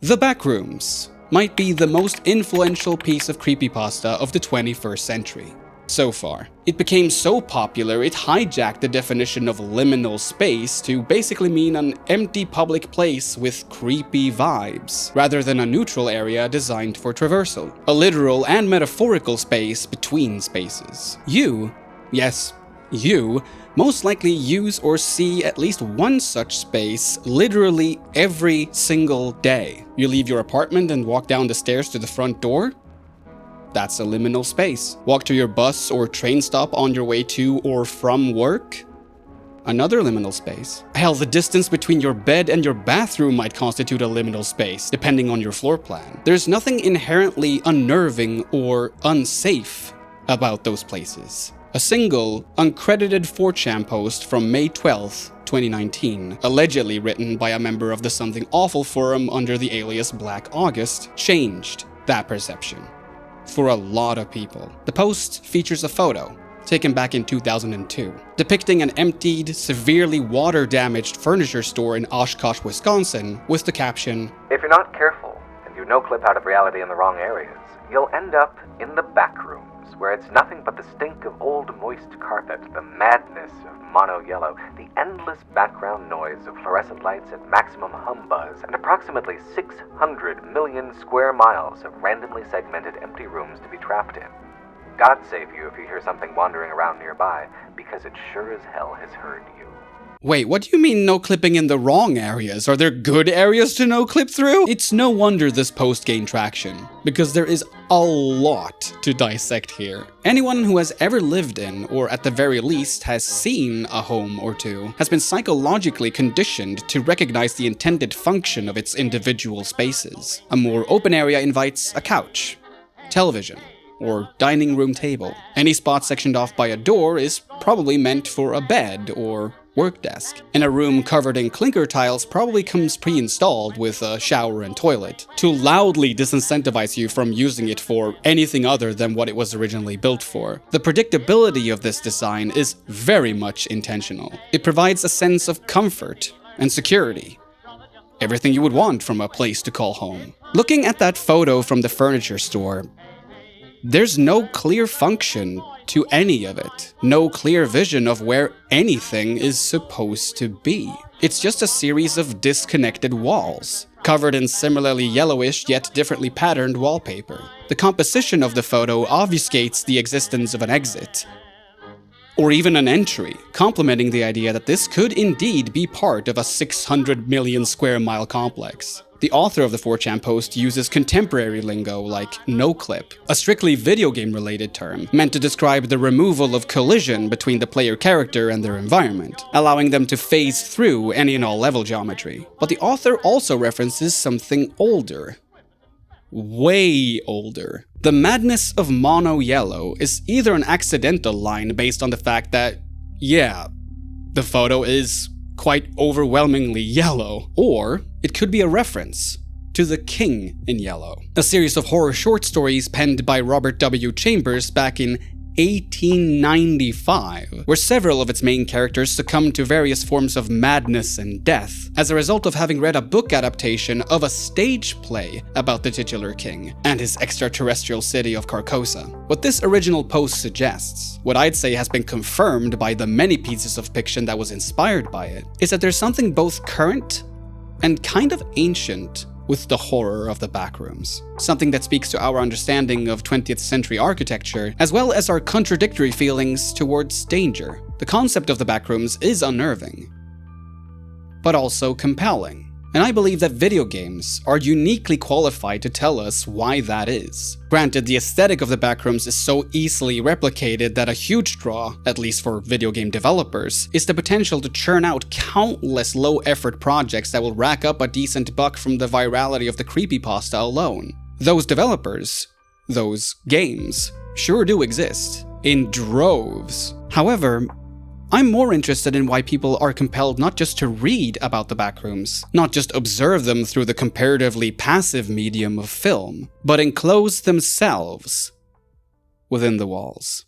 The Backrooms might be the most influential piece of creepypasta of the 21st century. So far. It became so popular it hijacked the definition of liminal space to basically mean an empty public place with creepy vibes, rather than a neutral area designed for traversal. A literal and metaphorical space between spaces. You, yes, you, most likely use or see at least one such space literally every single day. You leave your apartment and walk down the stairs to the front door? That's a liminal space. Walk to your bus or train stop on your way to or from work? Another liminal space. Hell, the distance between your bed and your bathroom might constitute a liminal space, depending on your floor plan. There's nothing inherently unnerving or unsafe about those places. A single, uncredited 4chan post from May 12th, 2019, allegedly written by a member of the Something Awful forum under the alias Black August, changed that perception. For a lot of people. The post features a photo, taken back in 2002, depicting an emptied, severely water-damaged furniture store in Oshkosh, Wisconsin, with the caption, "If you're not careful, and you no-clip out of reality in the wrong areas, you'll end up in the backrooms, where it's nothing but the stink of old moist carpet, the madness of mono yellow, the endless background noise of fluorescent lights at maximum hum buzz, and approximately 600 million square miles of randomly segmented empty rooms to be trapped in. God save you if you hear something wandering around nearby, because it sure as hell has heard you." Wait, what do you mean no clipping in the wrong areas? Are there good areas to no clip through? It's no wonder this post gained traction, because there is a lot to dissect here. Anyone who has ever lived in, or at the very least has seen a home or two, has been psychologically conditioned to recognize the intended function of its individual spaces. A more open area invites a couch, television, or dining room table. Any spot sectioned off by a door is probably meant for a bed or work desk. And a room covered in clinker tiles probably comes pre-installed with a shower and toilet, to loudly disincentivize you from using it for anything other than what it was originally built for. The predictability of this design is very much intentional. It provides a sense of comfort and security. Everything you would want from a place to call home. Looking at that photo from the furniture store, there's no clear function to any of it. No clear vision of where anything is supposed to be. It's just a series of disconnected walls, covered in similarly yellowish yet differently patterned wallpaper. The composition of the photo obfuscates the existence of an exit, or even an entry, complementing the idea that this could indeed be part of a 600 million square mile complex. The author of the 4chan post uses contemporary lingo like no-clip, a strictly video game related term, meant to describe the removal of collision between the player character and their environment, allowing them to phase through any and all level geometry. But the author also references something older. Way older. The madness of mono yellow is either an accidental line based on the fact that, yeah, the photo is quite overwhelmingly yellow, or it could be a reference to The King in Yellow, a series of horror short stories penned by Robert W. Chambers back in 1895, where several of its main characters succumbed to various forms of madness and death as a result of having read a book adaptation of a stage play about the titular king and his extraterrestrial city of Carcosa. What this original post suggests, what I'd say has been confirmed by the many pieces of fiction that was inspired by it, is that there's something both current and kind of ancient with the horror of the backrooms. Something that speaks to our understanding of 20th century architecture, as well as our contradictory feelings towards danger. The concept of the backrooms is unnerving, but also compelling. And I believe that video games are uniquely qualified to tell us why that is. Granted, the aesthetic of the backrooms is so easily replicated that a huge draw, at least for video game developers, is the potential to churn out countless low-effort projects that will rack up a decent buck from the virality of the creepypasta alone. Those developers, those games, sure do exist, in droves. However, I'm more interested in why people are compelled not just to read about the backrooms, not just observe them through the comparatively passive medium of film, but enclose themselves within the walls.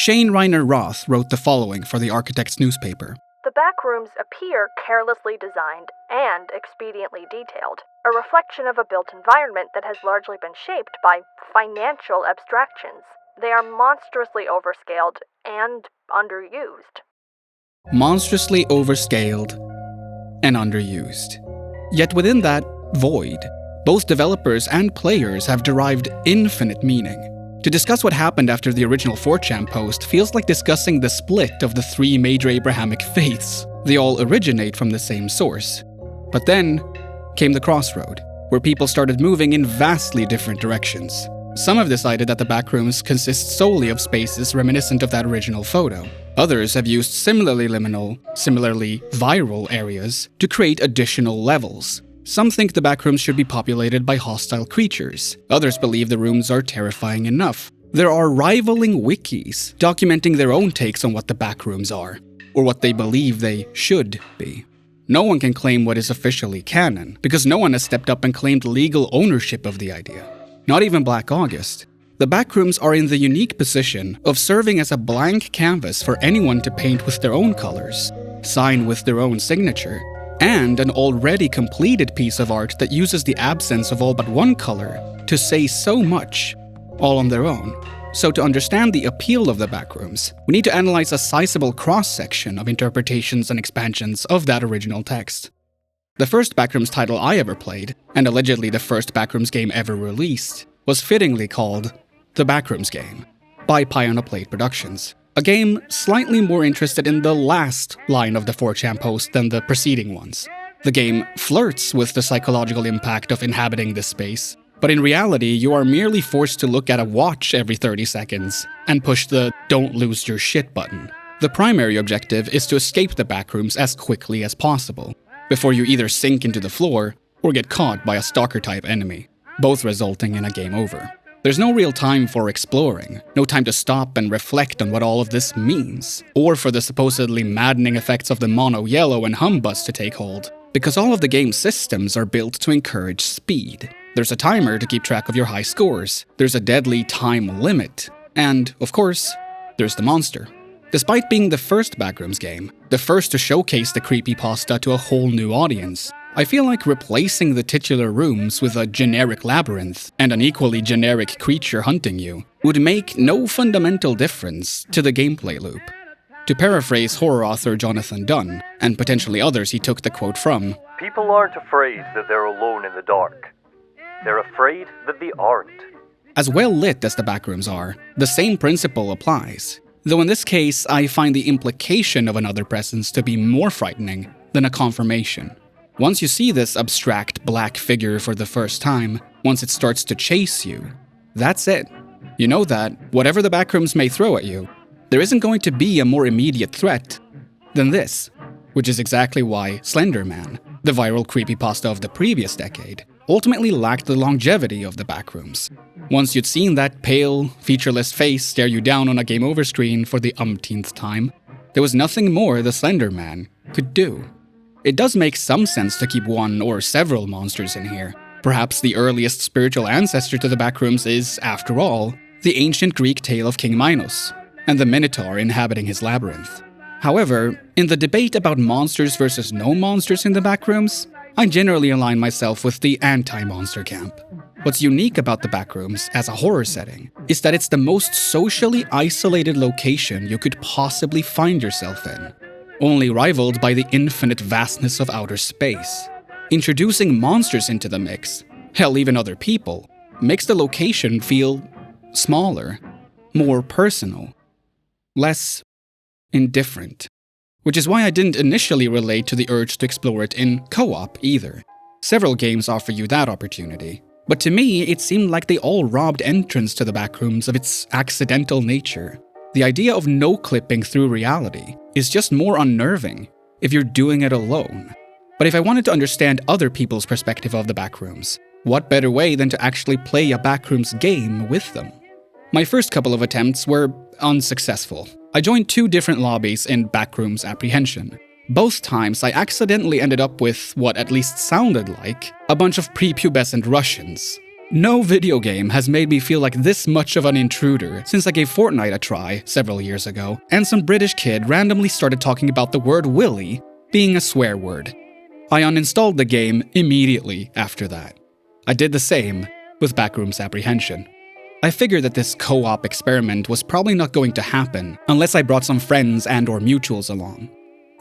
Shane Reiner Roth wrote the following for the Architect's newspaper. The backrooms appear carelessly designed and expediently detailed, a reflection of a built environment that has largely been shaped by financial abstractions. They are monstrously overscaled and underused. Monstrously overscaled and underused. Yet within that void, both developers and players have derived infinite meaning. To discuss what happened after the original 4chan post feels like discussing the split of the three major Abrahamic faiths. They all originate from the same source. But then came the crossroad, where people started moving in vastly different directions. Some have decided that the backrooms consist solely of spaces reminiscent of that original photo. Others have used similarly liminal, similarly viral areas to create additional levels. Some think the backrooms should be populated by hostile creatures. Others believe the rooms are terrifying enough. There are rivaling wikis documenting their own takes on what the backrooms are, or what they believe they should be. No one can claim what is officially canon, because no one has stepped up and claimed legal ownership of the idea. Not even Black August. The backrooms are in the unique position of serving as a blank canvas for anyone to paint with their own colors, sign with their own signature, and an already completed piece of art that uses the absence of all but one color to say so much, all on their own. So to understand the appeal of the backrooms, we need to analyze a sizable cross-section of interpretations and expansions of that original text. The first Backrooms title I ever played, and allegedly the first Backrooms game ever released, was fittingly called The Backrooms Game, by Pie on a Plate Productions. A game slightly more interested in the last line of the 4chan post than the preceding ones. The game flirts with the psychological impact of inhabiting this space, but in reality you are merely forced to look at a watch every 30 seconds and push the "don't lose your shit" button. The primary objective is to escape the backrooms as quickly as possible, before you either sink into the floor or get caught by a stalker-type enemy, both resulting in a game over. There's no real time for exploring, no time to stop and reflect on what all of this means, or for the supposedly maddening effects of the mono yellow and humbus to take hold, because all of the game's systems are built to encourage speed. There's a timer to keep track of your high scores, there's a deadly time limit, and, of course, there's the monster. Despite being the first Backrooms game, the first to showcase the creepypasta to a whole new audience, I feel like replacing the titular rooms with a generic labyrinth and an equally generic creature hunting you would make no fundamental difference to the gameplay loop. To paraphrase horror author Jonathan Dunn, and potentially others he took the quote from, "People aren't afraid that they're alone in the dark. They're afraid that they aren't." As well lit as the backrooms are, the same principle applies. Though in this case, I find the implication of another presence to be more frightening than a confirmation. Once you see this abstract black figure for the first time, once it starts to chase you, that's it. You know that, whatever the backrooms may throw at you, there isn't going to be a more immediate threat than this, which is exactly why Slender Man, the viral creepypasta of the previous decade, ultimately lacked the longevity of the backrooms. Once you'd seen that pale, featureless face stare you down on a game over screen for the umpteenth time, there was nothing more the Slender Man could do. It does make some sense to keep one or several monsters in here. Perhaps the earliest spiritual ancestor to the backrooms is, after all, the ancient Greek tale of King Minos, and the Minotaur inhabiting his labyrinth. However, in the debate about monsters versus no monsters in the backrooms, I generally align myself with the anti-monster camp. What's unique about the backrooms as a horror setting is that it's the most socially isolated location you could possibly find yourself in, only rivaled by the infinite vastness of outer space. Introducing monsters into the mix, hell even other people, makes the location feel smaller, more personal, less indifferent. Which is why I didn't initially relate to the urge to explore it in co-op either. Several games offer you that opportunity, but to me it seemed like they all robbed entrance to the backrooms of its accidental nature. The idea of no-clipping through reality is just more unnerving if you're doing it alone. But if I wanted to understand other people's perspective of the backrooms, what better way than to actually play a backrooms game with them? My first couple of attempts were unsuccessful. I joined 2 different lobbies in Backrooms Apprehension. Both times I accidentally ended up with what at least sounded like a bunch of prepubescent Russians. No video game has made me feel like this much of an intruder since I gave Fortnite a try several years ago, and some British kid randomly started talking about the word willy being a swear word. I uninstalled the game immediately after that. I did the same with Backrooms Apprehension. I figured that this co-op experiment was probably not going to happen unless I brought some friends and/or mutuals along.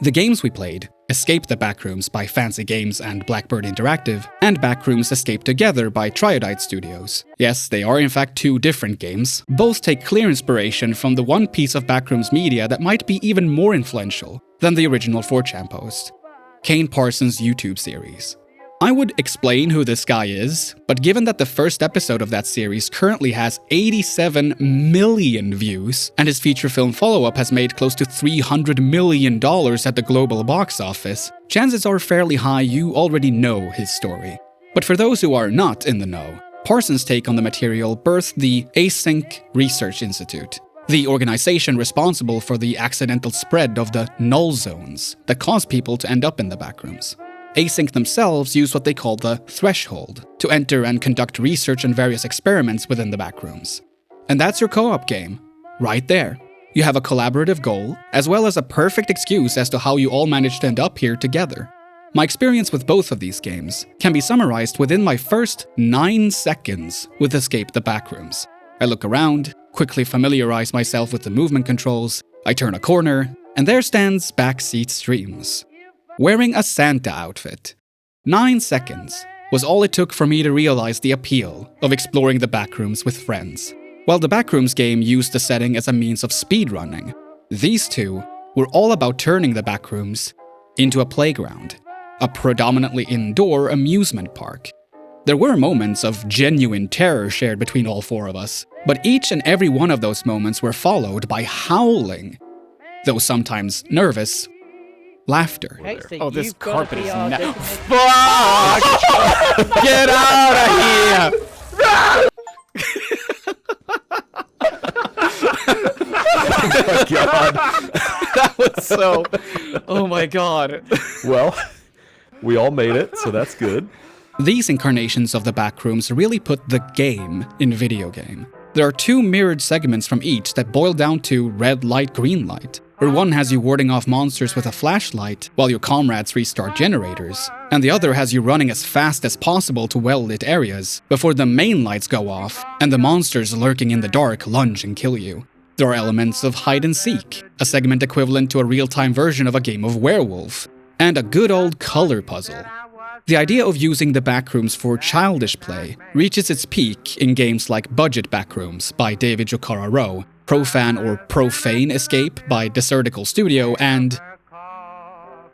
The games we played, Escape the Backrooms by Fancy Games and Blackbird Interactive, and Backrooms Escape Together by Triodite Studios. Yes, they are in fact two different games. Both take clear inspiration from the one piece of Backrooms media that might be even more influential than the original 4chan post, Kane Parsons' YouTube series. I would explain who this guy is, but given that the first episode of that series currently has 87 million views, and his feature film follow-up has made close to $300 million at the global box office, chances are fairly high you already know his story. But for those who are not in the know, Parsons' take on the material birthed the Async Research Institute, the organization responsible for the accidental spread of the null zones that cause people to end up in the backrooms. Async themselves use what they call the threshold to enter and conduct research and various experiments within the backrooms. And that's your co-op game, right there. You have a collaborative goal, as well as a perfect excuse as to how you all managed to end up here together. My experience with both of these games can be summarized within my first 9 seconds with Escape the Backrooms. I look around, quickly familiarize myself with the movement controls, I turn a corner, and there stands Backseat Streams, wearing a Santa outfit. 9 seconds was all it took for me to realize the appeal of exploring the backrooms with friends. While the Backrooms game used the setting as a means of speedrunning, these two were all about turning the backrooms into a playground, a predominantly indoor amusement park. There were moments of genuine terror shared between all 4 of us, but each and every one of those moments were followed by howling, though sometimes nervous, laughter. Okay, so Oh, this you've gotta carpet be is our now. designated- Fuck! Get out of here! Oh my god. That was so. Oh my god. Well, we all made it, so that's good. These incarnations of the Backrooms really put the game in video game. There are 2 mirrored segments from each that boil down to red light, green light, where one has you warding off monsters with a flashlight while your comrades restart generators, and the other has you running as fast as possible to well-lit areas before the main lights go off and the monsters lurking in the dark lunge and kill you. There are elements of hide and seek, a segment equivalent to a real-time version of a game of werewolf, and a good old color puzzle. The idea of using the backrooms for childish play reaches its peak in games like Budget Backrooms by David Jokara Rowe, Profan or Profane Escape by Desertical Studio, and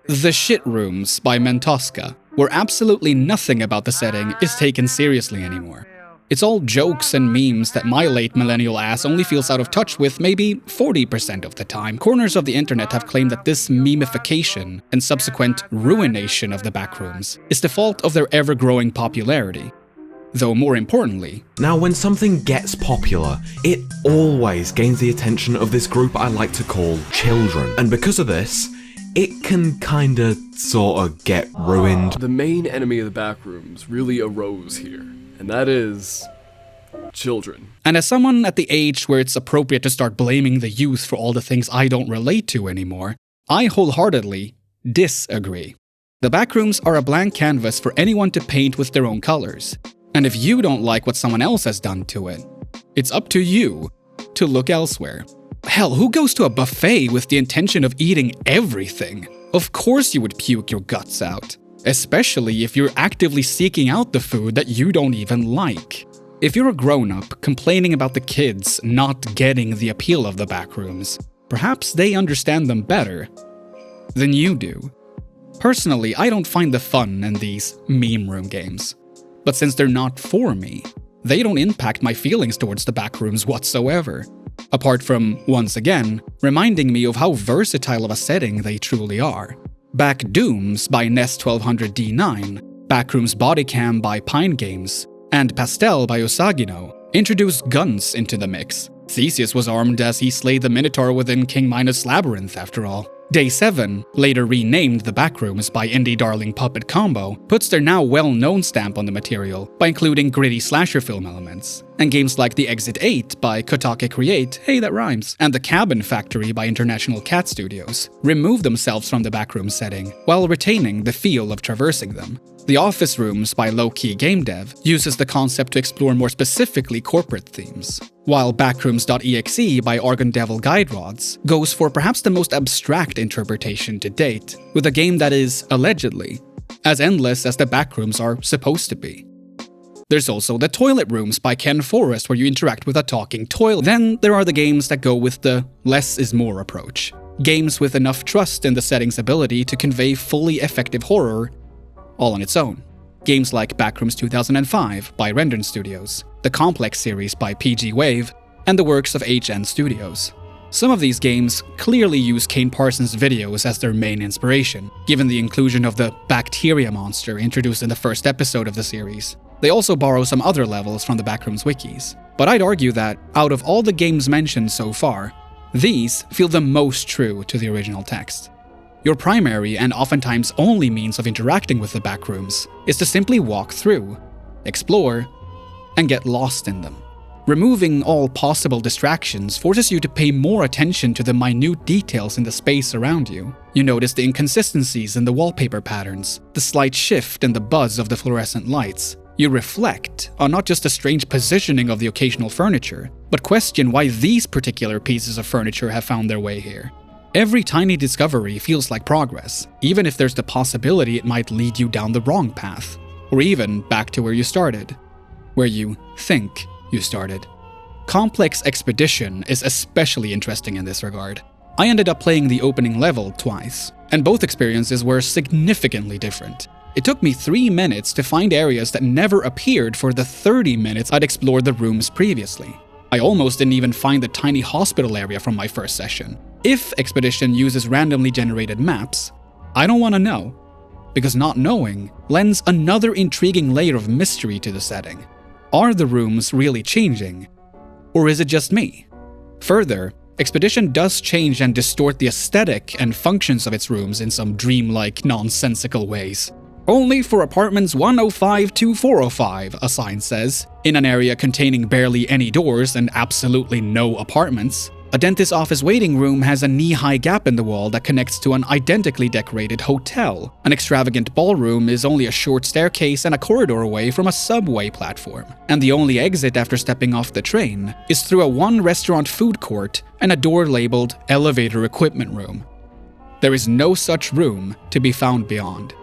The Shit Rooms by Mentosca, where absolutely nothing about the setting is taken seriously anymore. It's all jokes and memes that my late millennial ass only feels out of touch with maybe 40% of the time. Corners of the internet have claimed that this memification and subsequent ruination of the backrooms is the fault of their ever-growing popularity. Though more importantly, Now, when something gets popular, it always gains the attention of this group I like to call children. And because of this, it can kinda, sorta get ruined. The main enemy of the backrooms really arose here, and that is children. and as someone at the age where it's appropriate to start blaming the youth for all the things I don't relate to anymore, I wholeheartedly disagree. The backrooms are a blank canvas for anyone to paint with their own colors. And if you don't like what someone else has done to it, it's up to you to look elsewhere. Hell, who goes to a buffet with the intention of eating everything? Of course you would puke your guts out, especially if you're actively seeking out the food that you don't even like. If you're a grown-up complaining about the kids not getting the appeal of the backrooms, perhaps they understand them better than you do. Personally, I don't find the fun in these meme room games. But since they're not for me, they don't impact my feelings towards the backrooms whatsoever. Apart from, once again, reminding me of how versatile of a setting they truly are. Backdooms by Nest 1200D9, Backrooms Bodycam by Pine Games, and Pastel by Usagino introduced guns into the mix. Theseus was armed as he slayed the Minotaur within King Minos' Labyrinth, after all. Day 7, later renamed The Backrooms by indie darling Puppet Combo, puts their now well-known stamp on the material by including gritty slasher film elements. And games like The Exit 8 by Kotake Create, hey that rhymes, and The Cabin Factory by International Cat Studios remove themselves from the backroom setting while retaining the feel of traversing them. The Office Rooms by Low Key Game Dev uses the concept to explore more specifically corporate themes, while Backrooms.exe by Argon Devil Guide Rods goes for perhaps the most abstract interpretation to date, with a game that is, allegedly, as endless as the backrooms are supposed to be. There's also the Toilet Rooms by Ken Forrest, where you interact with a talking toilet. Then there are the games that go with the less is more approach. Games with enough trust in the setting's ability to convey fully effective horror all on its own. Games like Backrooms 2005 by Rendon Studios, the Complex series by PG Wave, and the works of HN Studios. Some of these games clearly use Kane Parsons' videos as their main inspiration, given the inclusion of the bacteria monster introduced in the first episode of the series. They also borrow some other levels from the Backrooms wikis. But I'd argue that, out of all the games mentioned so far, these feel the most true to the original text. Your primary and oftentimes only means of interacting with the backrooms is to simply walk through, explore, and get lost in them. Removing all possible distractions forces you to pay more attention to the minute details in the space around you. You notice the inconsistencies in the wallpaper patterns, the slight shift in the buzz of the fluorescent lights. You reflect on not just the strange positioning of the occasional furniture, but question why these particular pieces of furniture have found their way here. Every tiny discovery feels like progress, even if there's the possibility it might lead you down the wrong path, or even back to where you started, where you think you started. Complex Expedition is especially interesting in this regard. I ended up playing the opening level twice, and both experiences were significantly different. It took me 3 minutes to find areas that never appeared for the 30 minutes I'd explored the rooms previously. I almost didn't even find the tiny hospital area from my first session. If Expedition uses randomly generated maps, I don't want to know, because not knowing lends another intriguing layer of mystery to the setting. Are the rooms really changing? Or is it just me? Further, Expedition does change and distort the aesthetic and functions of its rooms in some dreamlike, nonsensical ways. Only for apartments 105 to 405, a sign says, in an area containing barely any doors and absolutely no apartments. A dentist's office waiting room has a knee-high gap in the wall that connects to an identically decorated hotel. An extravagant ballroom is only a short staircase and a corridor away from a subway platform. And the only exit after stepping off the train is through a one-restaurant food court and a door labeled Elevator Equipment Room. There is no such room to be found beyond.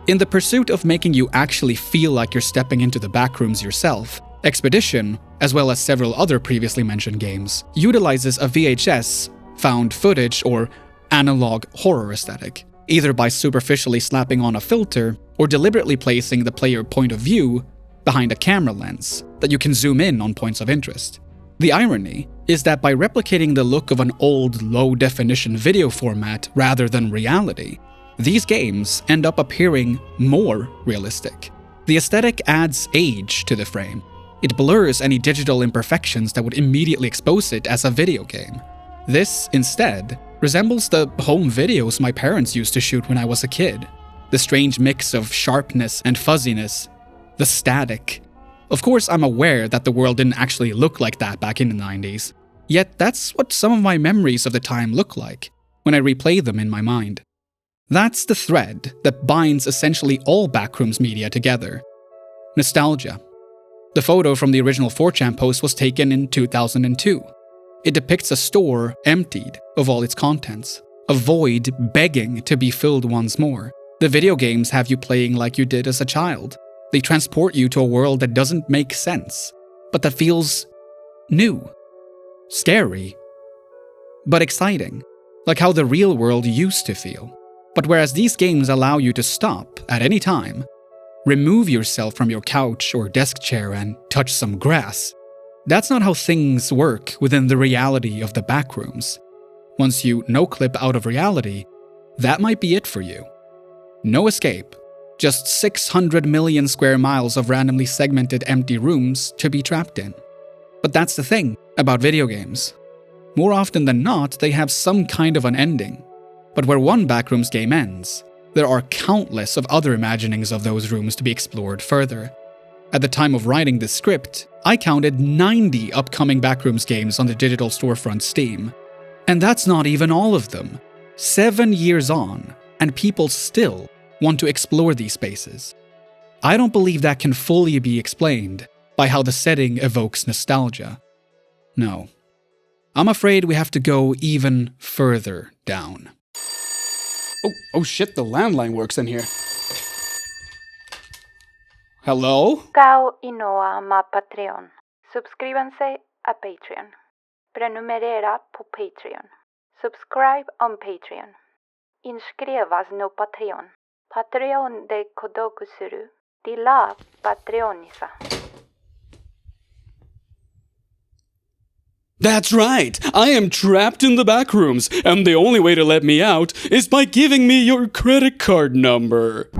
In the pursuit of making you actually feel like you're stepping into the backrooms yourself, Expedition, as well as several other previously mentioned games, utilizes a VHS, found footage, or analog horror aesthetic, either by superficially slapping on a filter or deliberately placing the player point of view behind a camera lens that you can zoom in on points of interest. The irony is that by replicating the look of an old, low-definition video format rather than reality, these games end up appearing more realistic. The aesthetic adds age to the frame. It blurs any digital imperfections that would immediately expose it as a video game. This, instead, resembles the home videos my parents used to shoot when I was a kid. The strange mix of sharpness and fuzziness, the static. Of course, I'm aware that the world didn't actually look like that back in the 90s. Yet that's what some of my memories of the time look like when I replay them in my mind. That's the thread that binds essentially all Backrooms media together. Nostalgia. The photo from the original 4chan post was taken in 2002. It depicts a store emptied of all its contents, a void begging to be filled once more. The video games have you playing like you did as a child. They transport you to a world that doesn't make sense, but that feels new, scary, but exciting, like how the real world used to feel. But whereas these games allow you to stop at any time, remove yourself from your couch or desk chair and touch some grass, that's not how things work within the reality of the Backrooms. Once you no-clip out of reality, that might be it for you. No escape, just 600 million square miles of randomly segmented empty rooms to be trapped in. But that's the thing about video games. More often than not, they have some kind of an ending. But where one Backrooms game ends, there are countless of other imaginings of those rooms to be explored further. At the time of writing this script, I counted 90 upcoming Backrooms games on the digital storefront Steam. And that's not even all of them. 7 years on, and people still want to explore these spaces. I don't believe that can fully be explained by how the setting evokes nostalgia. No. I'm afraid we have to go even further down. Oh shit, the landline works in here. Hello? Cao Inoa ma Patreon. Subscríbanse a Patreon. Prenumerera på Patreon. Subscribe on Patreon. Inskrevas no Patreon. Patreon de Kodokusuru. De la Patreonisa. That's right! I am trapped in the Backrooms, and the only way to let me out is by giving me your credit card number.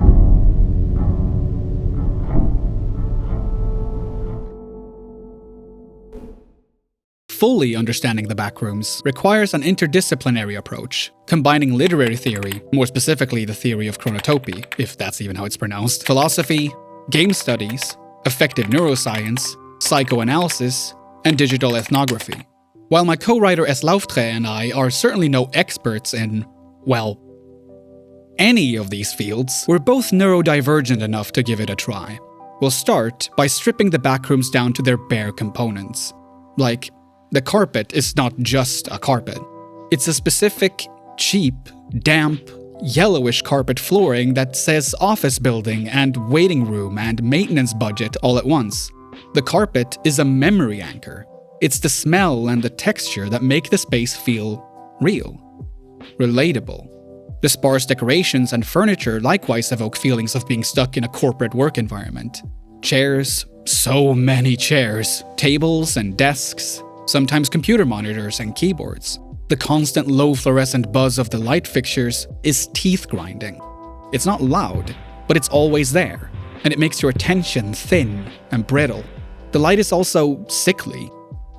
Fully understanding the Backrooms requires an interdisciplinary approach, combining literary theory, more specifically the theory of chronotopy, if that's even how it's pronounced, philosophy, game studies, affective neuroscience, psychoanalysis, and digital ethnography. While my co-writer S. Lauftre and I are certainly no experts in, well, any of these fields, we're both neurodivergent enough to give it a try. We'll start by stripping the Backrooms down to their bare components. Like, the carpet is not just a carpet. It's a specific, cheap, damp, yellowish carpet flooring that says office building and waiting room and maintenance budget all at once. The carpet is a memory anchor. It's the smell and the texture that make the space feel real, relatable. The sparse decorations and furniture likewise evoke feelings of being stuck in a corporate work environment. Chairs, so many chairs, tables and desks, sometimes computer monitors and keyboards. The constant low fluorescent buzz of the light fixtures is teeth-grinding. It's not loud, but it's always there, and it makes your attention thin and brittle. The light is also sickly,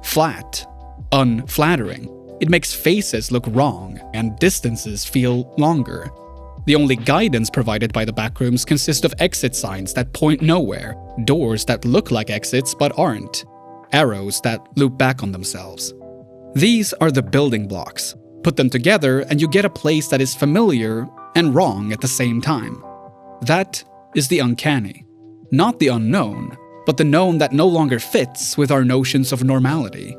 flat, unflattering. It makes faces look wrong, and distances feel longer. The only guidance provided by the Backrooms consist of exit signs that point nowhere, doors that look like exits but aren't, arrows that loop back on themselves. These are the building blocks. Put them together and you get a place that is familiar and wrong at the same time. That is the uncanny. Not the unknown, but the known that no longer fits with our notions of normality.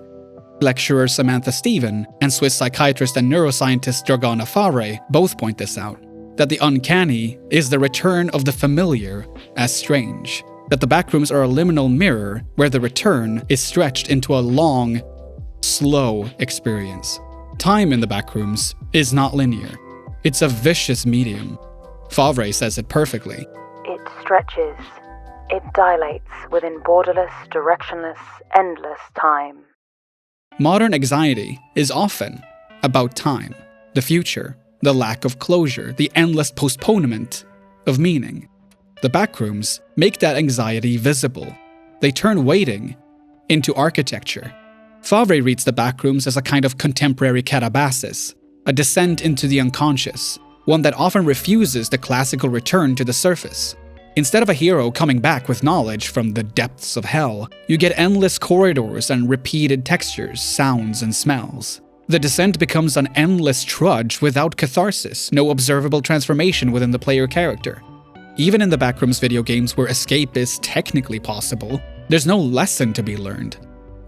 Lecturer Samantha Stephen and Swiss psychiatrist and neuroscientist Dragana Favre both point this out, that the uncanny is the return of the familiar as strange. That the Backrooms are a liminal mirror where the return is stretched into a long, slow experience. Time in the Backrooms is not linear. It's a vicious medium. Favre says it perfectly. It stretches. It dilates within borderless, directionless, endless time. Modern anxiety is often about time, the future, the lack of closure, the endless postponement of meaning. The Backrooms make that anxiety visible. They turn waiting into architecture. Favre reads the Backrooms as a kind of contemporary catabasis, a descent into the unconscious, one that often refuses the classical return to the surface. Instead of a hero coming back with knowledge from the depths of hell, you get endless corridors and repeated textures, sounds, and smells. The descent becomes an endless trudge without catharsis, no observable transformation within the player character. Even in the Backrooms video games where escape is technically possible, there's no lesson to be learned.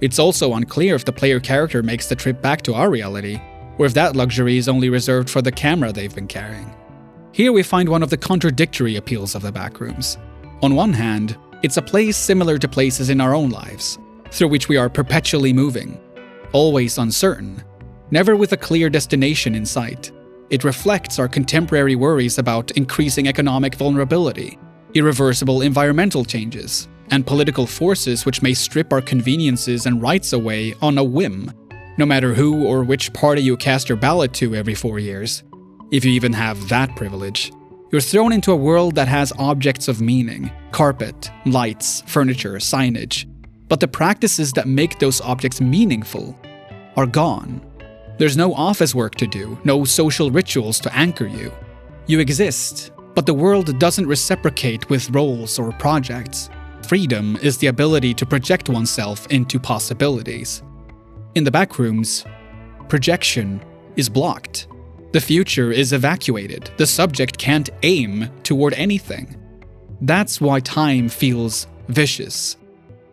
It's also unclear if the player character makes the trip back to our reality, or if that luxury is only reserved for the camera they've been carrying. Here we find one of the contradictory appeals of the Backrooms. On one hand, it's a place similar to places in our own lives, through which we are perpetually moving, always uncertain, never with a clear destination in sight. It reflects our contemporary worries about increasing economic vulnerability, irreversible environmental changes, and political forces which may strip our conveniences and rights away on a whim, no matter who or which party you cast your ballot to every 4 years. If you even have that privilege, you're thrown into a world that has objects of meaning, carpet, lights, furniture, signage, but the practices that make those objects meaningful are gone. There's no office work to do, no social rituals to anchor you. You exist, but the world doesn't reciprocate with roles or projects. Freedom is the ability to project oneself into possibilities. In the Backrooms, projection is blocked. The future is evacuated. The subject can't aim toward anything. That's why time feels vicious.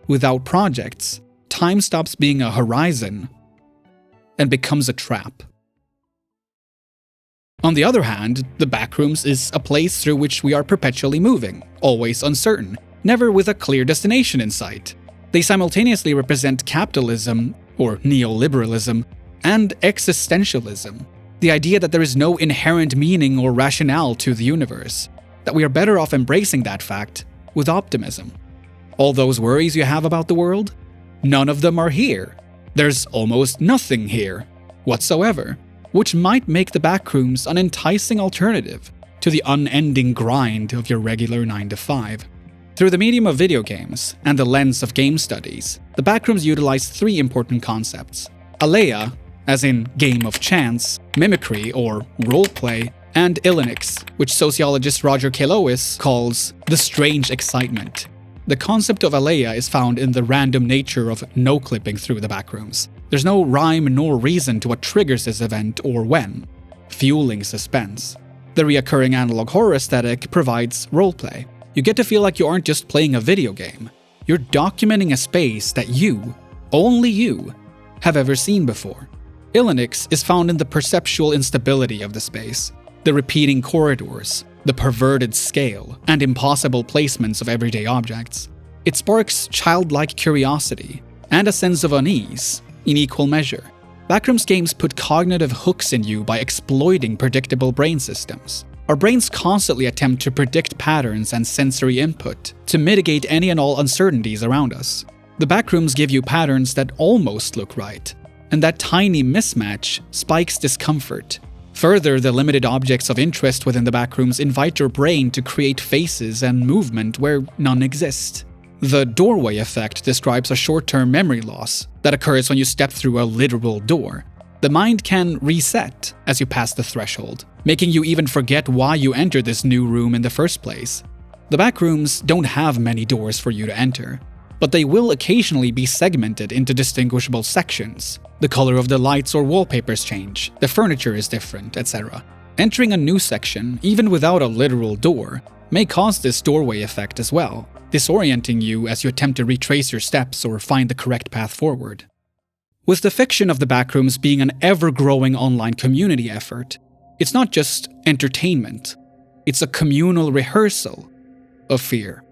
Without projects, time stops being a horizon and becomes a trap. On the other hand, the Backrooms is a place through which we are perpetually moving, always uncertain, never with a clear destination in sight. They simultaneously represent capitalism, or neoliberalism, and existentialism, the idea that there is no inherent meaning or rationale to the universe, that we are better off embracing that fact with optimism. All those worries you have about the world? None of them are here. There's almost nothing here whatsoever, which might make the Backrooms an enticing alternative to the unending grind of your regular 9-to-5. Through the medium of video games and the lens of game studies, the Backrooms utilize three important concepts: aleia, as in game of chance, mimicry or roleplay, and illinics, which sociologist Roger K. Lewis calls the strange excitement. The concept of aleia is found in the random nature of no-clipping through the Backrooms. There's no rhyme nor reason to what triggers this event or when, fueling suspense. The reoccurring analog horror aesthetic provides roleplay. You get to feel like you aren't just playing a video game. You're documenting a space that you, only you, have ever seen before. Illinics is found in the perceptual instability of the space, the repeating corridors, the perverted scale, and impossible placements of everyday objects. It sparks childlike curiosity and a sense of unease in equal measure. Backrooms games put cognitive hooks in you by exploiting predictable brain systems. Our brains constantly attempt to predict patterns and sensory input to mitigate any and all uncertainties around us. The Backrooms give you patterns that almost look right, and that tiny mismatch spikes discomfort. Further, the limited objects of interest within the Backrooms invite your brain to create faces and movement where none exist. The doorway effect describes a short-term memory loss that occurs when you step through a literal door. The mind can reset as you pass the threshold, making you even forget why you entered this new room in the first place. The Backrooms don't have many doors for you to enter, but they will occasionally be segmented into distinguishable sections. The color of the lights or wallpapers change, the furniture is different, etc. Entering a new section, even without a literal door, may cause this doorway effect as well, disorienting you as you attempt to retrace your steps or find the correct path forward. With the fiction of the Backrooms being an ever-growing online community effort, it's not just entertainment, it's a communal rehearsal of fear.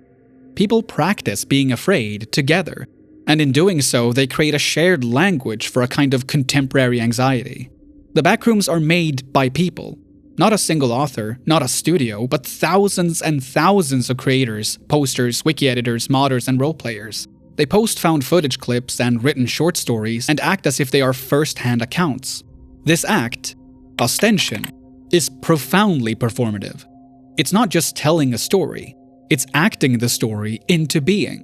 People practice being afraid together, and in doing so, they create a shared language for a kind of contemporary anxiety. The Backrooms are made by people. Not a single author, not a studio, but thousands and thousands of creators, posters, wiki editors, modders, and roleplayers. They post found footage clips and written short stories and act as if they are first-hand accounts. This act, ostension, is profoundly performative. It's not just telling a story, it's acting the story into being.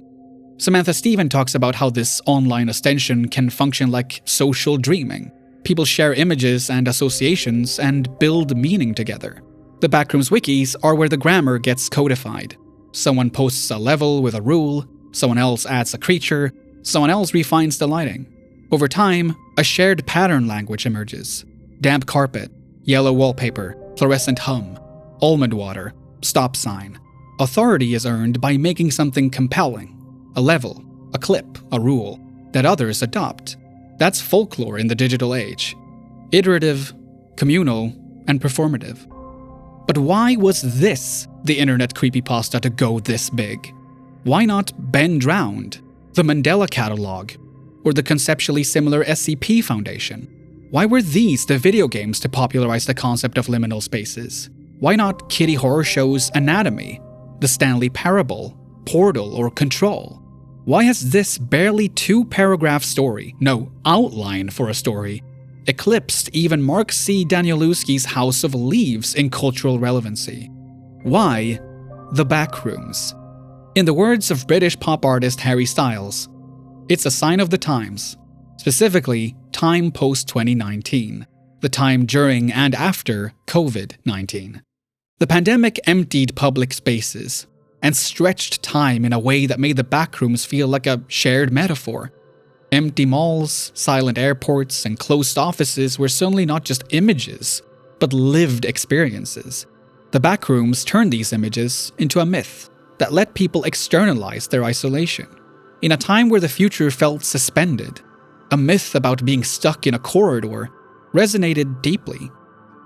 Samantha Stephen talks about how this online ostension can function like social dreaming. People share images and associations and build meaning together. The Backrooms wikis are where the grammar gets codified. Someone posts a level with a rule, someone else adds a creature, someone else refines the lighting. Over time, a shared pattern language emerges. Damp carpet, yellow wallpaper, fluorescent hum, almond water, stop sign. Authority is earned by making something compelling. A level, a clip, a rule, that others adopt. That's folklore in the digital age. Iterative, communal, and performative. But why was this the internet creepypasta to go this big? Why not Ben Drowned, the Mandela Catalog, or the conceptually similar SCP Foundation? Why were these the video games to popularize the concept of liminal spaces? Why not Kitty Horror Show's Anatomy, the Stanley Parable, Portal, or Control? Why has this barely 2-paragraph story, no outline for a story, eclipsed even Mark C. Danielewski's House of Leaves in cultural relevancy? Why the Backrooms? In the words of British pop artist Harry Styles, it's a sign of the times, specifically time post-2019, the time during and after COVID-19. The pandemic emptied public spaces and stretched time in a way that made the backrooms feel like a shared metaphor. Empty malls, silent airports, and closed offices were suddenly not just images, but lived experiences. The backrooms turned these images into a myth that let people externalize their isolation. In a time where the future felt suspended, a myth about being stuck in a corridor resonated deeply.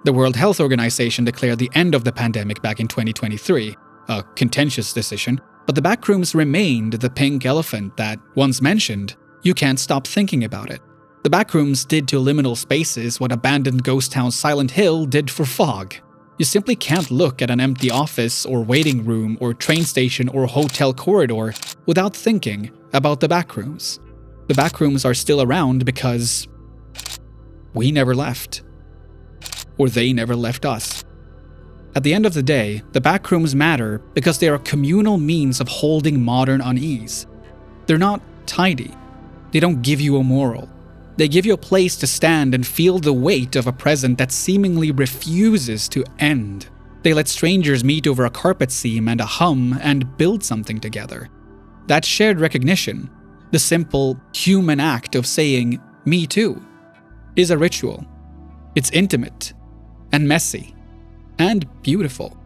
The World Health Organization declared the end of the pandemic back in 2023, a contentious decision, but the backrooms remained the pink elephant that, once mentioned, you can't stop thinking about it. The backrooms did to liminal spaces what abandoned ghost town Silent Hill did for fog. You simply can't look at an empty office or waiting room or train station or hotel corridor without thinking about the backrooms. The backrooms are still around because we never left. Or they never left us. At the end of the day, the backrooms matter because they are a communal means of holding modern unease. They're not tidy. They don't give you a moral. They give you a place to stand and feel the weight of a present that seemingly refuses to end. They let strangers meet over a carpet seam and a hum and build something together. That shared recognition, the simple human act of saying, "me too," is a ritual. It's intimate, and messy, and beautiful.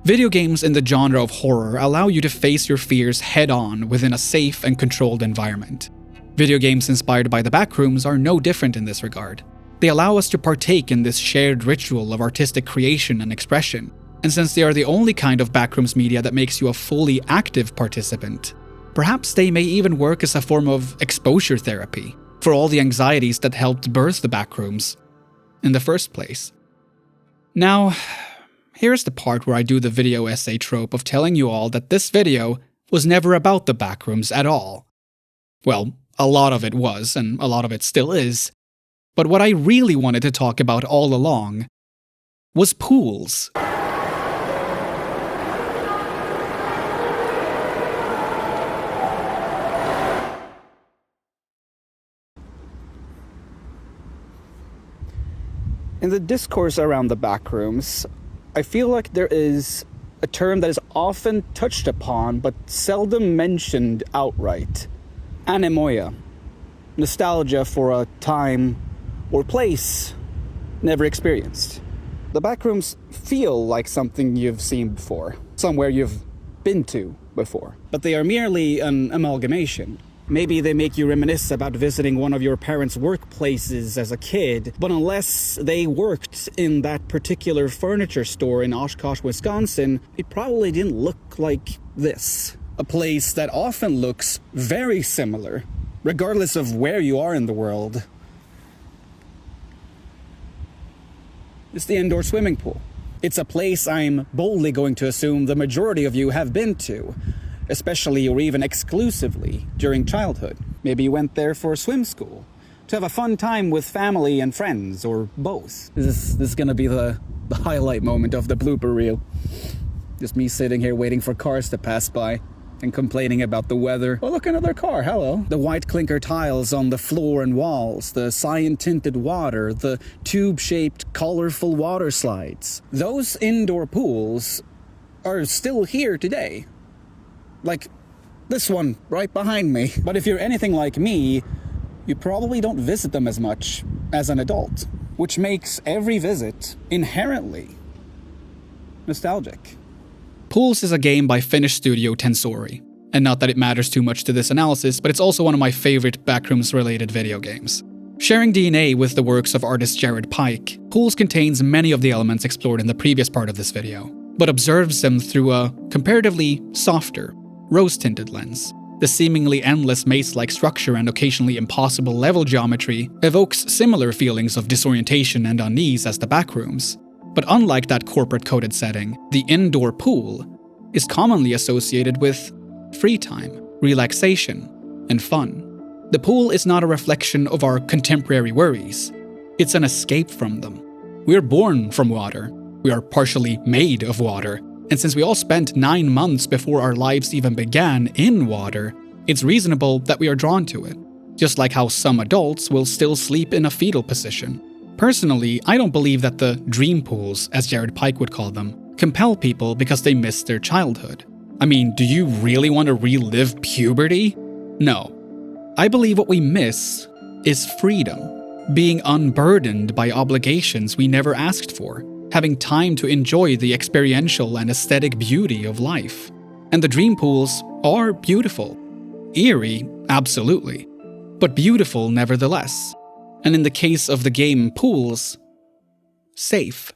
Video games in the genre of horror allow you to face your fears head-on within a safe and controlled environment. Video games inspired by the backrooms are no different in this regard. They allow us to partake in this shared ritual of artistic creation and expression, and since they are the only kind of backrooms media that makes you a fully active participant, perhaps they may even work as a form of exposure therapy for all the anxieties that helped birth the backrooms in the first place. Now, here's the part where I do the video essay trope of telling you all that this video was never about the backrooms at all. Well, a lot of it was, and a lot of it still is, but what I really wanted to talk about all along was pools. In the discourse around the backrooms, I feel like there is a term that is often touched upon but seldom mentioned outright. Anemoia. Nostalgia for a time or place never experienced. The backrooms feel like something you've seen before, somewhere you've been to before, but they are merely an amalgamation. Maybe they make you reminisce about visiting one of your parents' workplaces as a kid, but unless they worked in that particular furniture store in Oshkosh, Wisconsin, it probably didn't look like this. A place that often looks very similar, regardless of where you are in the world. It's the indoor swimming pool. It's a place I'm boldly going to assume the majority of you have been to, especially or even exclusively during childhood. Maybe you went there for swim school, to have a fun time with family and friends, or both. This is gonna be the highlight moment of the blooper reel. Just me sitting here waiting for cars to pass by and complaining about the weather. Oh, look, another car, hello. The white clinker tiles on the floor and walls, the cyan-tinted water, the tube-shaped, colorful water slides. Those indoor pools are still here today. Like this one right behind me. But if you're anything like me, you probably don't visit them as much as an adult, which makes every visit inherently nostalgic. Pools is a game by Finnish studio Tensori, and not that it matters too much to this analysis, but it's also one of my favorite Backrooms-related video games. Sharing DNA with the works of artist Jared Pike, Pools contains many of the elements explored in the previous part of this video, but observes them through a comparatively softer, rose-tinted lens. The seemingly endless maze-like structure and occasionally impossible level geometry evokes similar feelings of disorientation and unease as the Backrooms. But unlike that corporate-coded setting, the indoor pool is commonly associated with free time, relaxation, and fun. The pool is not a reflection of our contemporary worries. It's an escape from them. We're born from water. We are partially made of water. And since we all spent 9 months before our lives even began in water, it's reasonable that we are drawn to it. just like how some adults will still sleep in a fetal position. Personally, I don't believe that the dream pools, as Jared Pike would call them, compel people because they miss their childhood. I mean, do you really want to relive puberty? No. I believe what we miss is freedom. Being unburdened by obligations we never asked for. Having time to enjoy the experiential and aesthetic beauty of life. And the dream pools are beautiful. Eerie, absolutely. But beautiful nevertheless. And in the case of the game Pools, safe.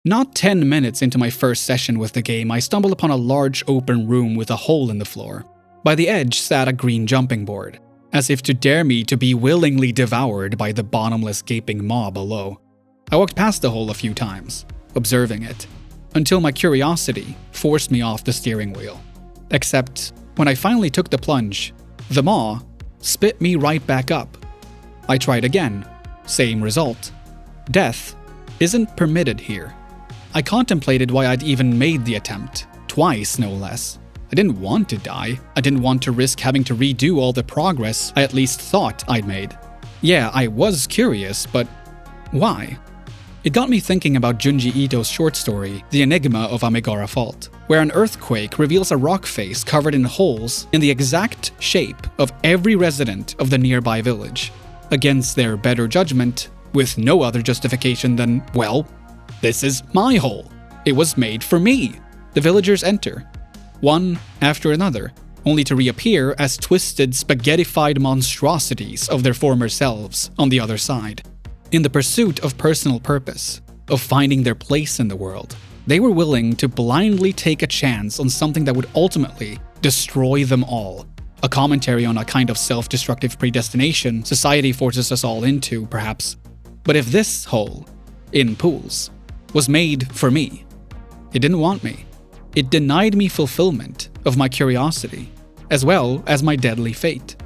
Not 10 minutes into my first session with the game, I stumbled upon a large open room with a hole in the floor. By the edge sat a green jumping board, as if to dare me to be willingly devoured by the bottomless gaping maw below. I walked past the hole a few times, observing it, until my curiosity forced me off the steering wheel. Except, when I finally took the plunge, the maw spit me right back up. I tried again, same result. Death isn't permitted here. I contemplated why I'd even made the attempt, twice no less. I didn't want to die. I didn't want to risk having to redo all the progress I at least thought I'd made. Yeah, I was curious, but why? It got me thinking about Junji Ito's short story, The Enigma of Amigara Fault, where an earthquake reveals a rock face covered in holes in the exact shape of every resident of the nearby village. Against their better judgment, with no other justification than, well, this is my hole. It was made for me. The villagers enter, one after another, only to reappear as twisted, spaghettified monstrosities of their former selves on the other side. In the pursuit of personal purpose, of finding their place in the world, they were willing to blindly take a chance on something that would ultimately destroy them all. A commentary on a kind of self-destructive predestination society forces us all into, perhaps. But if this hole, in Pools, was made for me, it didn't want me. It denied me fulfillment of my curiosity, as well as my deadly fate.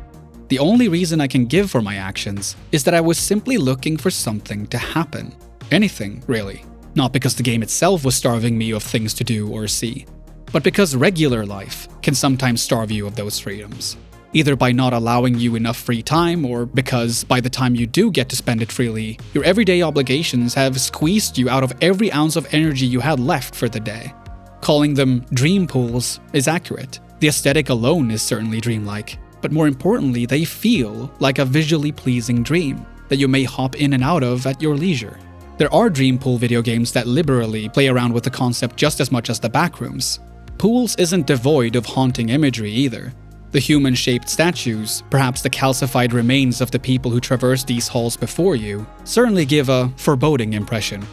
The only reason I can give for my actions is that I was simply looking for something to happen. Anything, really. Not because the game itself was starving me of things to do or see, but because regular life can sometimes starve you of those freedoms. Either by not allowing you enough free time, or because by the time you do get to spend it freely, your everyday obligations have squeezed you out of every ounce of energy you had left for the day. Calling them dream pools is accurate. The aesthetic alone is certainly dreamlike, but more importantly, they feel like a visually pleasing dream that you may hop in and out of at your leisure. There are dream pool video games that liberally play around with the concept just as much as the Backrooms. Pools isn't devoid of haunting imagery either. The human-shaped statues, perhaps the calcified remains of the people who traversed these halls before you, certainly give a foreboding impression.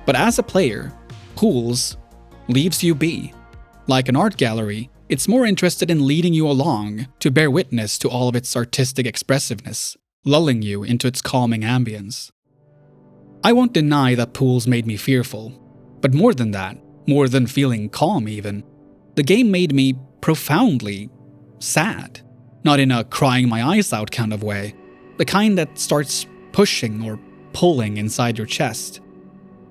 But as a player, Pools leaves you be. Like an art gallery, it's more interested in leading you along to bear witness to all of its artistic expressiveness, lulling you into its calming ambience. I won't deny that Pools made me fearful, but more than that, more than feeling calm even, the game made me profoundly sad. Not in a crying my eyes out kind of way, the kind that starts pushing or pulling inside your chest.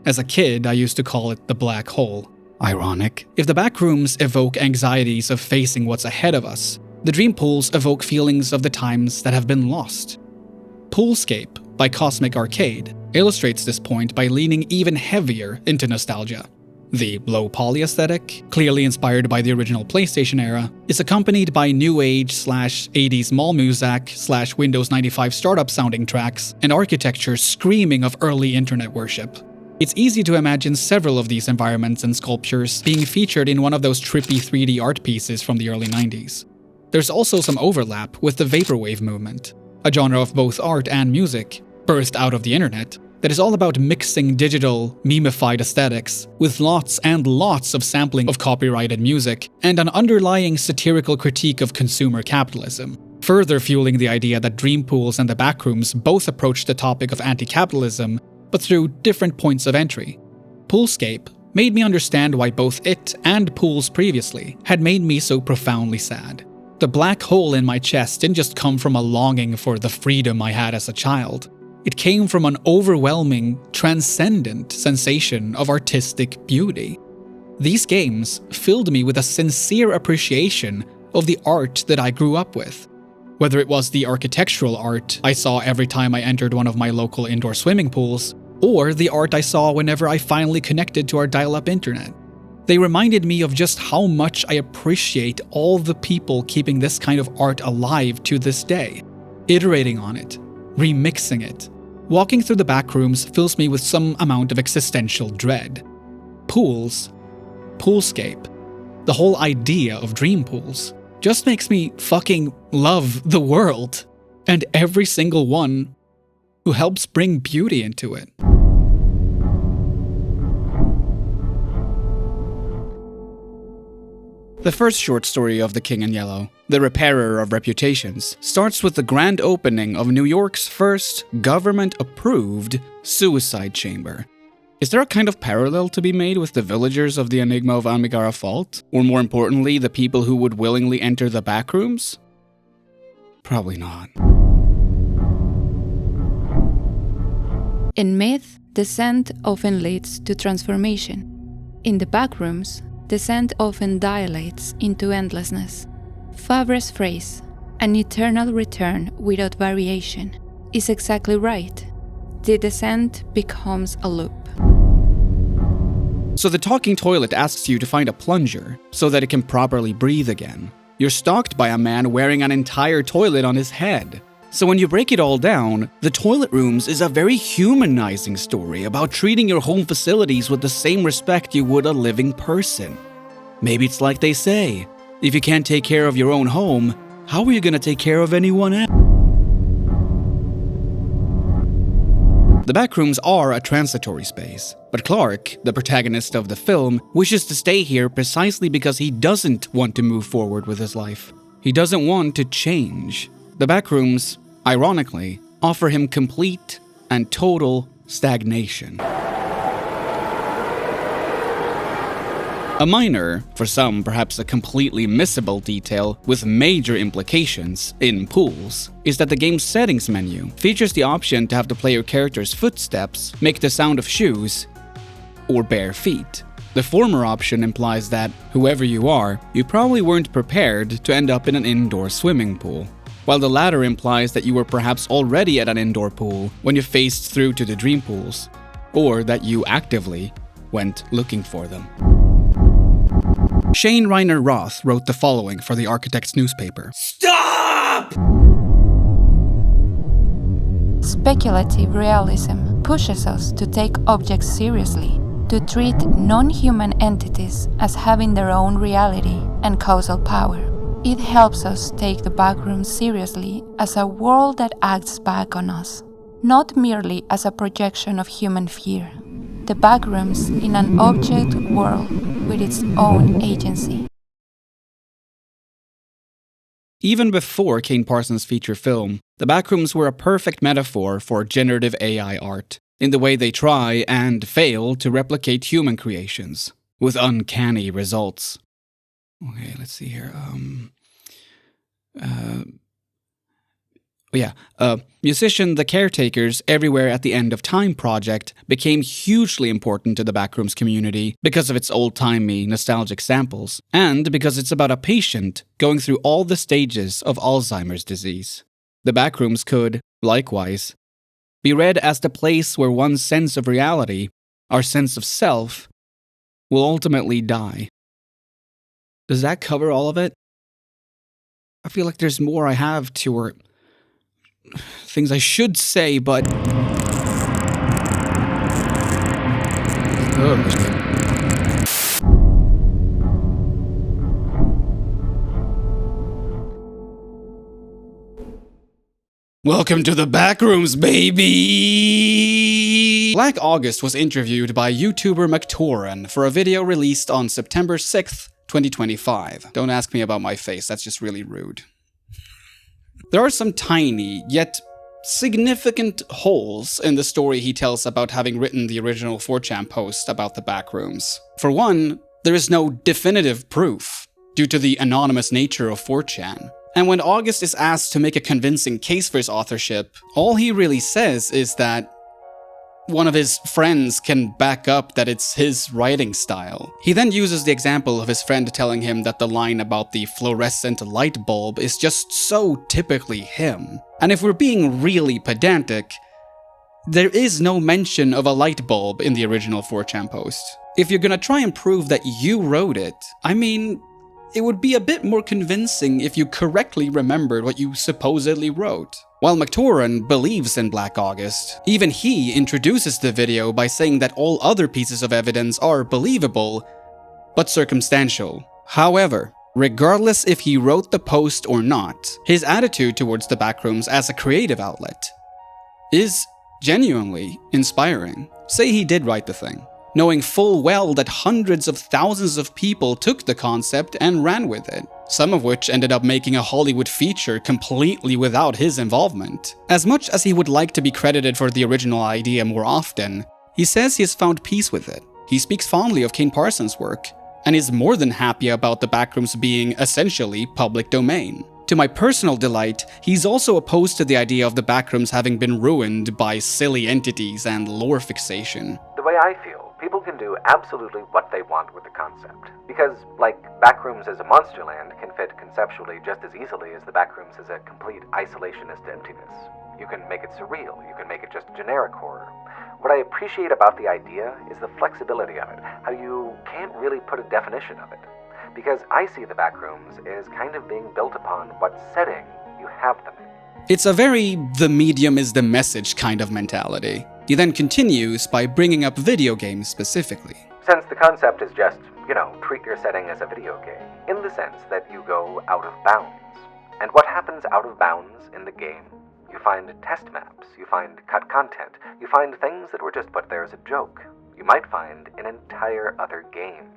As a kid, I used to call it the black hole. Ironic. If the Backrooms evoke anxieties of facing what's ahead of us, the dream pools evoke feelings of the times that have been lost. Poolscape by Cosmic Arcade illustrates this point by leaning even heavier into nostalgia. The low-poly aesthetic, clearly inspired by the original PlayStation era, is accompanied by new age/80s mall music/Windows 95 startup sounding tracks and architecture screaming of early internet worship. It's easy to imagine several of these environments and sculptures being featured in one of those trippy 3D art pieces from the early 90s. There's also some overlap with the Vaporwave movement, a genre of both art and music, birthed out of the internet, that is all about mixing digital, memified aesthetics with lots and lots of sampling of copyrighted music and an underlying satirical critique of consumer capitalism, further fueling the idea that dream pools and the Backrooms both approach the topic of anti-capitalism, but through different points of entry. Poolscape made me understand why both it and Pools previously had made me so profoundly sad. The black hole in my chest didn't just come from a longing for the freedom I had as a child. It came from an overwhelming, transcendent sensation of artistic beauty. These games filled me with a sincere appreciation of the art that I grew up with. Whether it was the architectural art I saw every time I entered one of my local indoor swimming pools, or the art I saw whenever I finally connected to our dial-up internet. They reminded me of just how much I appreciate all the people keeping this kind of art alive to this day, iterating on it, remixing it. Walking through the backrooms fills me with some amount of existential dread. Pools, poolscape, the whole idea of dream pools just makes me fucking love the world and every single one who helps bring beauty into it. The first short story of The King in Yellow, The Repairer of Reputations, starts with the grand opening of New York's first government-approved suicide chamber. Is there a kind of parallel to be made with the villagers of the Enigma of Amigara Fault? Or more importantly, the people who would willingly enter the backrooms? Probably not. In myth, descent often leads to transformation. In the backrooms, descent often dilates into endlessness. Fabre's phrase, an eternal return without variation, is exactly right. The descent becomes a loop. So the talking toilet asks you to find a plunger so that it can properly breathe again. You're stalked by a man wearing an entire toilet on his head. So when you break it all down, the Toiletrooms is a very humanizing story about treating your home facilities with the same respect you would a living person. Maybe it's like they say, if you can't take care of your own home, how are you going to take care of anyone else? The backrooms are a transitory space, but Clark, the protagonist of the film, wishes to stay here precisely because he doesn't want to move forward with his life. He doesn't want to change. The backrooms, ironically, offer him complete and total stagnation. A minor, for some perhaps a completely missable detail with major implications in pools, is that the game's settings menu features the option to have the player character's footsteps make the sound of shoes or bare feet. The former option implies that, whoever you are, you probably weren't prepared to end up in an indoor swimming pool, while the latter implies that you were perhaps already at an indoor pool when you phased through to the dream pools, or that you actively went looking for them. Shane Reiner Roth wrote the following for the Architect's newspaper. Stop! Speculative realism pushes us to take objects seriously, to treat non-human entities as having their own reality and causal power. It helps us take the backrooms seriously as a world that acts back on us, not merely as a projection of human fear. The backrooms in an object world with its own agency. Even before Kane Parsons' feature film, the backrooms were a perfect metaphor for generative AI art, in the way they try and fail to replicate human creations, with uncanny results. Okay, let's see here. Musician The Caretakers' Everywhere at the End of Time project became hugely important to the Backrooms community because of its old-timey, nostalgic samples, and because it's about a patient going through all the stages of Alzheimer's disease. The Backrooms could, likewise, be read as the place where one's sense of reality, our sense of self, will ultimately die. Does that cover all of it? I feel like there's more I have to, or things I should say, but... Welcome to the Backrooms, baby! Black August was interviewed by YouTuber McToran for a video released on September 6th, 2025. Don't ask me about my face, that's just really rude. There are some tiny, yet significant holes in the story he tells about having written the original 4chan post about the Backrooms. For one, there is no definitive proof, due to the anonymous nature of 4chan. And when August is asked to make a convincing case for his authorship, all he really says is that one of his friends can back up that it's his writing style. He then uses the example of his friend telling him that the line about the fluorescent light bulb is just so typically him. And if we're being really pedantic, there is no mention of a light bulb in the original 4chan post. If you're gonna try and prove that you wrote it, I mean, it would be a bit more convincing if you correctly remembered what you supposedly wrote. While McTaurin believes in Black August, even he introduces the video by saying that all other pieces of evidence are believable, but circumstantial. However, regardless if he wrote the post or not, his attitude towards the Backrooms as a creative outlet is genuinely inspiring. Say he did write the thing, knowing full well that hundreds of thousands of people took the concept and ran with it, some of which ended up making a Hollywood feature completely without his involvement. As much as he would like to be credited for the original idea more often, he says he has found peace with it. He speaks fondly of Kane Parsons' work, and is more than happy about the Backrooms being essentially public domain. To my personal delight, he's also opposed to the idea of the Backrooms having been ruined by silly entities and lore fixation. The way I feel, people can do absolutely what they want with the concept. Because, like, Backrooms as a monsterland can fit conceptually just as easily as the Backrooms as a complete isolationist emptiness. You can make it surreal, you can make it just generic horror. What I appreciate about the idea is the flexibility of it, how you can't really put a definition of it. Because I see the Backrooms as kind of being built upon what setting you have them in. It's a very the medium is the message kind of mentality. He then continues by bringing up video games specifically. Since the concept is just, treat your setting as a video game, in the sense that you go out of bounds. And what happens out of bounds in the game? You find test maps, you find cut content, you find things that were just put there as a joke. You might find an entire other game.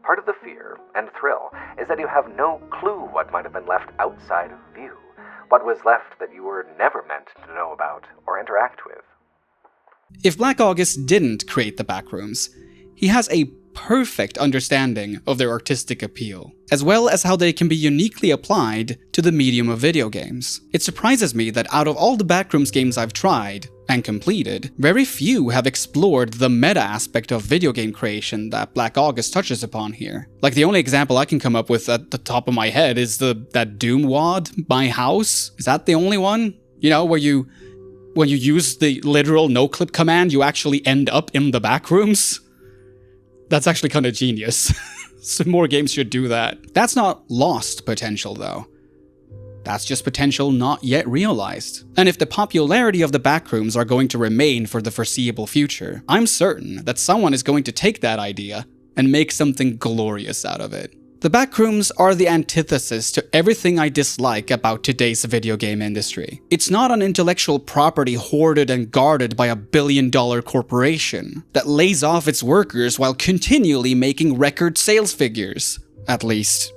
Part of the fear and thrill is that you have no clue what might have been left outside of view, what was left that you were never meant to know about or interact with. If Black August didn't create the Backrooms, he has a perfect understanding of their artistic appeal, as well as how they can be uniquely applied to the medium of video games. It surprises me that out of all the Backrooms games I've tried and completed, very few have explored the meta aspect of video game creation that Black August touches upon here. Like, the only example I can come up with at the top of my head is that Doom WAD, My House. Is that the only one? When you use the literal no-clip command, you actually end up in the Backrooms? That's actually kind of genius. Some more games should do that. That's not lost potential, though. That's just potential not yet realized. And if the popularity of the Backrooms are going to remain for the foreseeable future, I'm certain that someone is going to take that idea and make something glorious out of it. The Backrooms are the antithesis to everything I dislike about today's video game industry. It's not an intellectual property hoarded and guarded by a billion-dollar corporation that lays off its workers while continually making record sales figures. At least,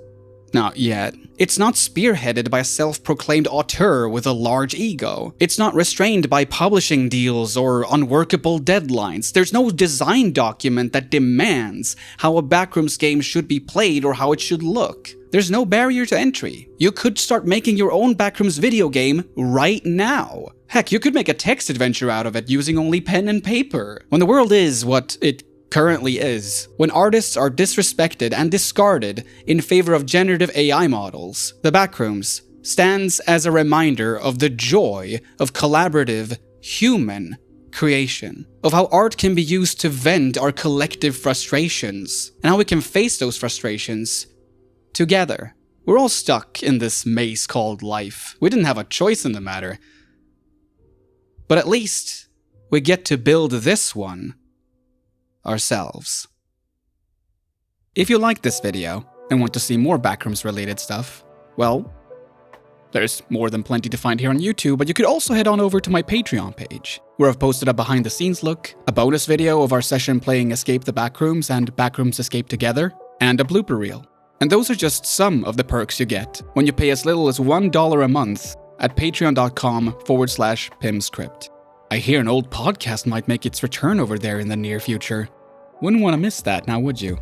not yet. It's not spearheaded by a self-proclaimed auteur with a large ego. It's not restrained by publishing deals or unworkable deadlines. There's no design document that demands how a Backrooms game should be played or how it should look. There's no barrier to entry. You could start making your own Backrooms video game right now. Heck, you could make a text adventure out of it using only pen and paper. When the world is what it currently is, when artists are disrespected and discarded in favor of generative AI models, the Backrooms stands as a reminder of the joy of collaborative, human creation, of how art can be used to vent our collective frustrations, and how we can face those frustrations together. We're all stuck in this maze called life. We didn't have a choice in the matter. But at least we get to build this one ourselves. If you like this video and want to see more Backrooms related stuff, well, there's more than plenty to find here on YouTube, but you could also head on over to my Patreon page, where I've posted a behind the scenes look, a bonus video of our session playing Escape the Backrooms and Backrooms Escape Together, and a blooper reel. And those are just some of the perks you get when you pay as little as $1 a month at patreon.com/pimscript. I hear an old podcast might make its return over there in the near future. Wouldn't want to miss that, now would you?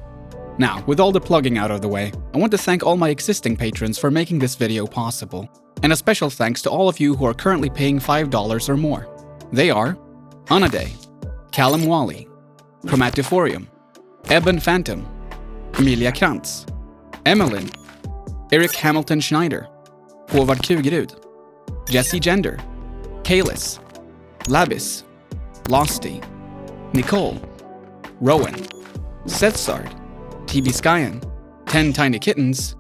Now, with all the plugging out of the way, I want to thank all my existing patrons for making this video possible. And a special thanks to all of you who are currently paying $5 or more. They are Anaday, Callum Wally, Chromatophorium, Eben Phantom, Emilia Krantz, Emmeline, Eric Hamilton Schneider, Håvard Kugerud, Jesse Gender, Kalis, Labis, Losty, Nicole, Rowan, Sethsard, TB Skyen, 10 Tiny Kittens,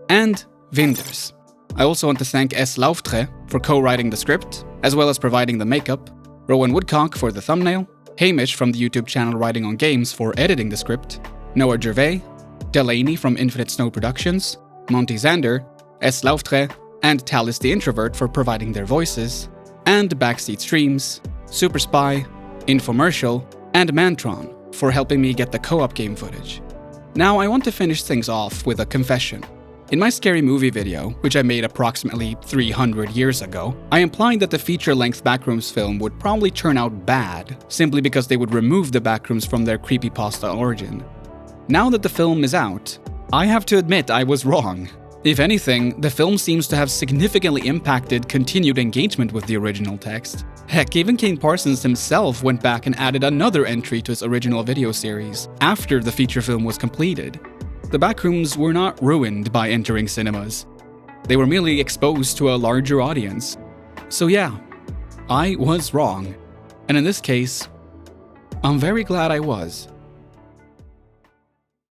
and Vinders. I also want to thank S. Lauftre for co-writing the script, as well as providing the makeup, Rowan Woodcock for the thumbnail, Hamish from the YouTube channel Writing on Games for editing the script, Noah Gervais, Delaney from Infinite Snow Productions, Monty Zander, S. Lauftre, and Talis the Introvert for providing their voices, and Backseat Streams, Super Spy, Infomercial, and Mantron for helping me get the co-op game footage. Now I want to finish things off with a confession. In my scary movie video, which I made approximately 300 years ago, I implied that the feature-length Backrooms film would probably turn out bad, simply because they would remove the Backrooms from their creepypasta origin. Now that the film is out, I have to admit I was wrong. If anything, the film seems to have significantly impacted continued engagement with the original text. Heck, even Kane Parsons himself went back and added another entry to his original video series after the feature film was completed. The Backrooms were not ruined by entering cinemas. They were merely exposed to a larger audience. So yeah, I was wrong. And in this case, I'm very glad I was.